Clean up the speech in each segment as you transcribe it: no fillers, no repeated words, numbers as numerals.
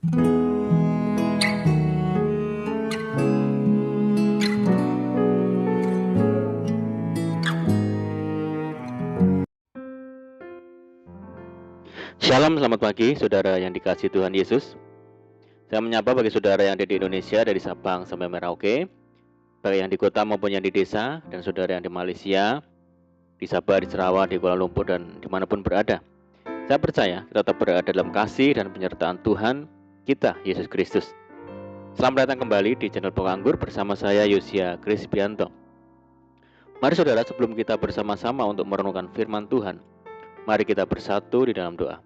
Shalom, selamat pagi saudara yang dikasihi Tuhan Yesus. Saya menyapa bagi saudara yang ada di Indonesia dari Sabang sampai Merauke, baik yang di kota maupun yang di desa, dan saudara yang di Malaysia, di Sabah, di Sarawak, di Kuala Lumpur, dan dimanapun berada. Saya percaya kita tetap berada dalam kasih dan penyertaan Tuhan kita, Yesus Kristus. Selamat datang kembali di channel Pokok Anggur bersama saya Yosia Krisbianto. Mari saudara, sebelum kita bersama-sama untuk merenungkan firman Tuhan, mari kita bersatu di dalam doa.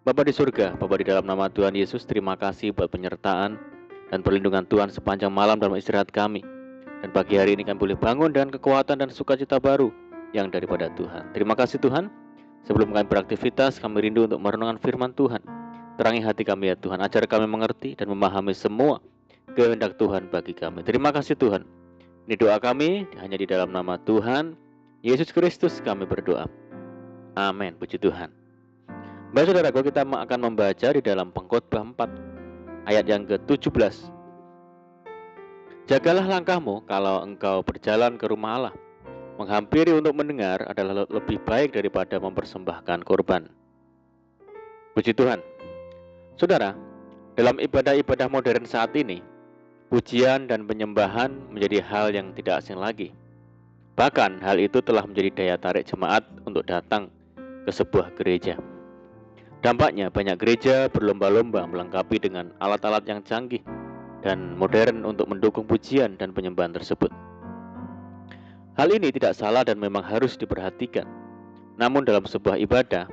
Bapa di surga, Bapa di dalam nama Tuhan Yesus, terima kasih buat penyertaan dan perlindungan Tuhan sepanjang malam dalam istirahat kami. Dan pagi hari ini kami boleh bangun dengan kekuatan dan sukacita baru yang daripada Tuhan. Terima kasih Tuhan. Sebelum kami beraktivitas, kami rindu untuk merenungkan firman Tuhan. Terangi hati kami ya Tuhan, ajar kami mengerti dan memahami semua kehendak Tuhan bagi kami. Terima kasih Tuhan. Ini doa kami, hanya di dalam nama Tuhan Yesus Kristus kami berdoa. Amin, puji Tuhan. Baik saudaraku, kita akan membaca di dalam Pengkhotbah 4 ayat yang ke-17. Jagalah langkahmu kalau engkau berjalan ke rumah Allah. Menghampiri untuk mendengar adalah lebih baik daripada mempersembahkan korban. Puji Tuhan. Saudara, dalam ibadah-ibadah modern saat ini, pujian dan penyembahan menjadi hal yang tidak asing lagi. Bahkan hal itu telah menjadi daya tarik jemaat untuk datang ke sebuah gereja. Dampaknya banyak gereja berlomba-lomba melengkapi dengan alat-alat yang canggih dan modern untuk mendukung pujian dan penyembahan tersebut. Hal ini tidak salah dan memang harus diperhatikan. Namun dalam sebuah ibadah,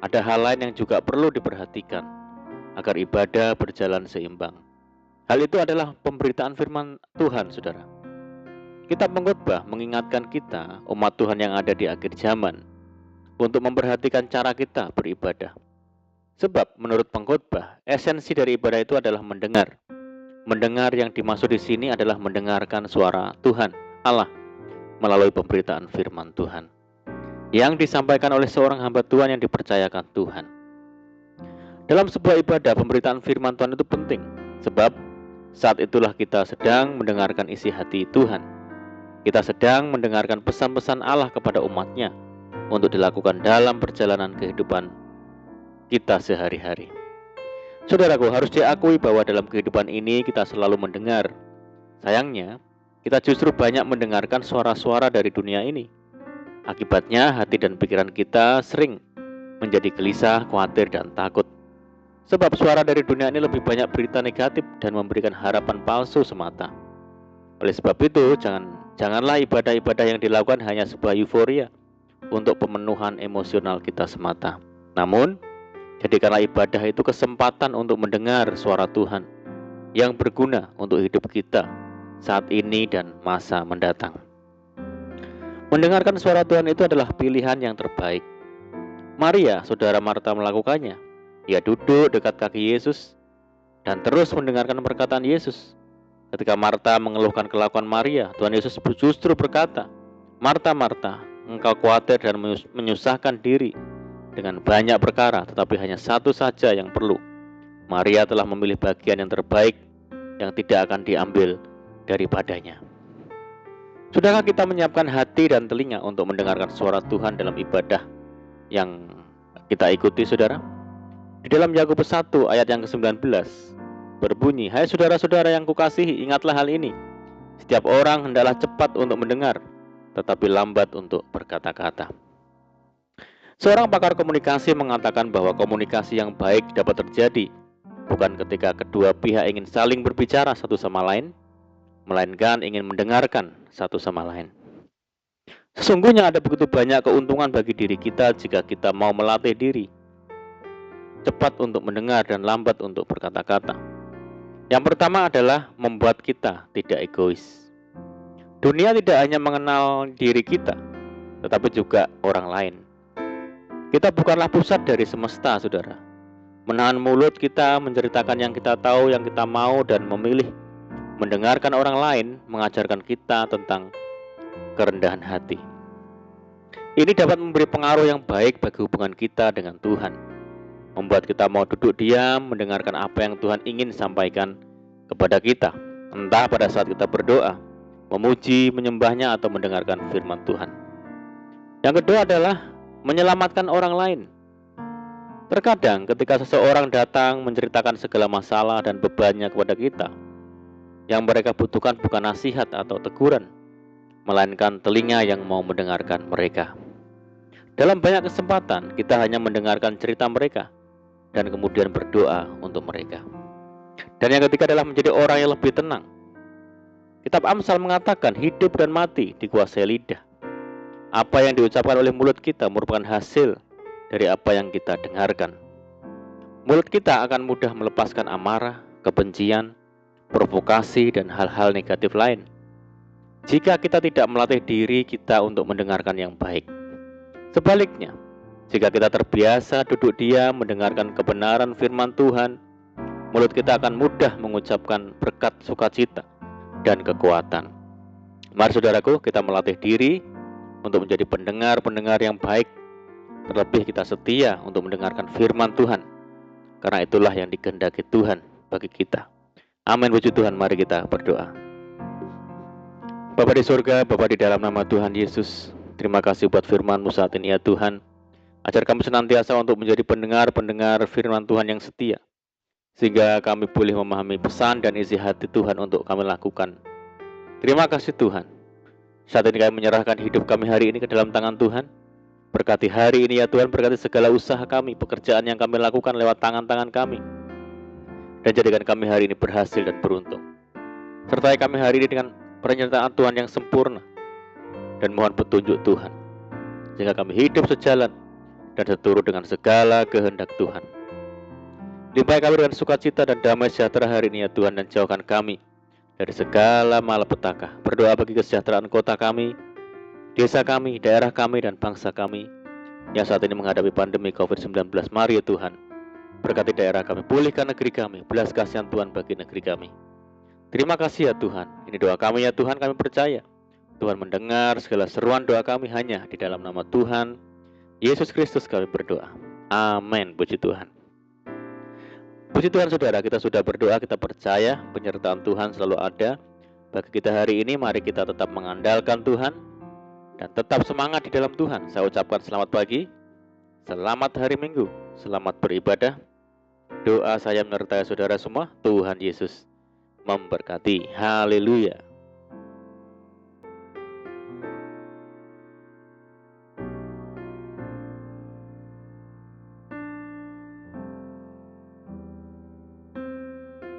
ada hal lain yang juga perlu diperhatikan agar ibadah berjalan seimbang. Hal itu adalah pemberitaan firman Tuhan, saudara. Kitab Pengkhotbah mengingatkan kita, umat Tuhan yang ada di akhir zaman, untuk memperhatikan cara kita beribadah. Sebab menurut Pengkhotbah, esensi dari ibadah itu adalah mendengar. Mendengar yang dimaksud di sini adalah mendengarkan suara Tuhan, Allah, melalui pemberitaan firman Tuhan yang disampaikan oleh seorang hamba Tuhan yang dipercayakan Tuhan. Dalam sebuah ibadah, pemberitaan firman Tuhan itu penting, sebab saat itulah kita sedang mendengarkan isi hati Tuhan. Kita sedang mendengarkan pesan-pesan Allah kepada umatnya untuk dilakukan dalam perjalanan kehidupan kita sehari-hari. Saudaraku, harus diakui bahwa dalam kehidupan ini kita selalu mendengar. Sayangnya, kita justru banyak mendengarkan suara-suara dari dunia ini. Akibatnya, hati dan pikiran kita sering menjadi gelisah, khawatir, dan takut. Sebab suara dari dunia ini lebih banyak berita negatif dan memberikan harapan palsu semata. Oleh sebab itu, janganlah ibadah-ibadah yang dilakukan hanya sebuah euforia untuk pemenuhan emosional kita semata. Namun, jadikanlah ibadah itu kesempatan untuk mendengar suara Tuhan yang berguna untuk hidup kita saat ini dan masa mendatang. Mendengarkan suara Tuhan itu adalah pilihan yang terbaik. Maria, saudara Marta, melakukannya. Ia duduk dekat kaki Yesus dan terus mendengarkan perkataan Yesus. Ketika Marta mengeluhkan kelakuan Maria, Tuhan Yesus justru berkata, "Marta, Marta, engkau khawatir dan menyusahkan diri dengan banyak perkara, tetapi hanya satu saja yang perlu. Maria telah memilih bagian yang terbaik yang tidak akan diambil daripadanya." Sudahkah kita menyiapkan hati dan telinga untuk mendengarkan suara Tuhan dalam ibadah yang kita ikuti, saudara? Di dalam Yakobus 1 ayat yang ke-19 berbunyi, "Hai saudara-saudara yang kukasihi, ingatlah hal ini. Setiap orang hendaklah cepat untuk mendengar, tetapi lambat untuk berkata-kata." Seorang pakar komunikasi mengatakan bahwa komunikasi yang baik dapat terjadi bukan ketika kedua pihak ingin saling berbicara satu sama lain, melainkan ingin mendengarkan satu sama lain. Sesungguhnya ada begitu banyak keuntungan bagi diri kita jika kita mau melatih diri cepat untuk mendengar dan lambat untuk berkata-kata. Yang pertama adalah membuat kita tidak egois. Dunia tidak hanya mengenal diri kita, tetapi juga orang lain. Kita bukanlah pusat dari semesta, saudara. Menahan mulut kita, menceritakan yang kita tahu, yang kita mau, dan memilih mendengarkan orang lain mengajarkan kita tentang kerendahan hati. Ini dapat memberi pengaruh yang baik bagi hubungan kita dengan Tuhan. membuat kita mau duduk diam mendengarkan apa yang Tuhan ingin sampaikan kepada kita, entah pada saat kita berdoa, memuji, menyembahnya, atau mendengarkan firman Tuhan. Yang kedua adalah menyelamatkan orang lain. Terkadang ketika seseorang datang menceritakan segala masalah dan bebannya kepada kita, yang mereka butuhkan bukan nasihat atau teguran, melainkan telinga yang mau mendengarkan mereka. Dalam banyak kesempatan, kita hanya mendengarkan cerita mereka dan kemudian berdoa untuk mereka. Dan yang ketiga adalah menjadi orang yang lebih tenang. Kitab Amsal mengatakan hidup dan mati dikuasai lidah. Apa yang diucapkan oleh mulut kita merupakan hasil dari apa yang kita dengarkan. Mulut kita akan mudah melepaskan amarah, kebencian, provokasi, dan hal-hal negatif lain jika kita tidak melatih diri kita untuk mendengarkan yang baik. Sebaliknya, jika kita terbiasa duduk diam mendengarkan kebenaran firman Tuhan, mulut kita akan mudah mengucapkan berkat sukacita dan kekuatan. Mari saudaraku, kita melatih diri untuk menjadi pendengar-pendengar yang baik. Terlebih kita setia untuk mendengarkan firman Tuhan, karena itulah yang dikehendaki Tuhan bagi kita. Amin, puji Tuhan. Mari kita berdoa. Bapa di surga, Bapa di dalam nama Tuhan Yesus, terima kasih buat firman-Mu saat ini ya Tuhan. Ajar kami senantiasa untuk menjadi pendengar-pendengar firman Tuhan yang setia, sehingga kami boleh memahami pesan dan isi hati Tuhan untuk kami lakukan. Terima kasih Tuhan. Saat ini kami menyerahkan hidup kami hari ini ke dalam tangan Tuhan. Berkati hari ini ya Tuhan, berkati segala usaha kami, pekerjaan yang kami lakukan lewat tangan-tangan kami, dan jadikan kami hari ini berhasil dan beruntung. Sertai kami hari ini dengan penyertaan Tuhan yang sempurna, dan mohon petunjuk Tuhan, sehingga kami hidup sejalan dan seturut dengan segala kehendak Tuhan. Limpahi kami dengan sukacita dan damai sejahtera hari ini ya Tuhan, dan jauhkan kami dari segala malapetaka. Berdoa bagi kesejahteraan kota kami, desa kami, daerah kami, dan bangsa kami yang saat ini menghadapi pandemi COVID-19. Mari ya Tuhan, berkati daerah kami, pulihkan negeri kami, belas kasihan Tuhan bagi negeri kami. Terima kasih ya Tuhan. Ini doa kami ya Tuhan, kami percaya Tuhan mendengar segala seruan doa kami hanya di dalam nama Tuhan Yesus Kristus kami berdoa. Amin. Puji Tuhan. Puji Tuhan saudara, kita sudah berdoa, kita percaya penyertaan Tuhan selalu ada bagi kita hari ini. Mari kita tetap mengandalkan Tuhan dan tetap semangat di dalam Tuhan. Saya ucapkan selamat pagi, selamat hari Minggu, selamat beribadah. Doa saya menyertai saudara semua. Tuhan Yesus memberkati. Haleluya.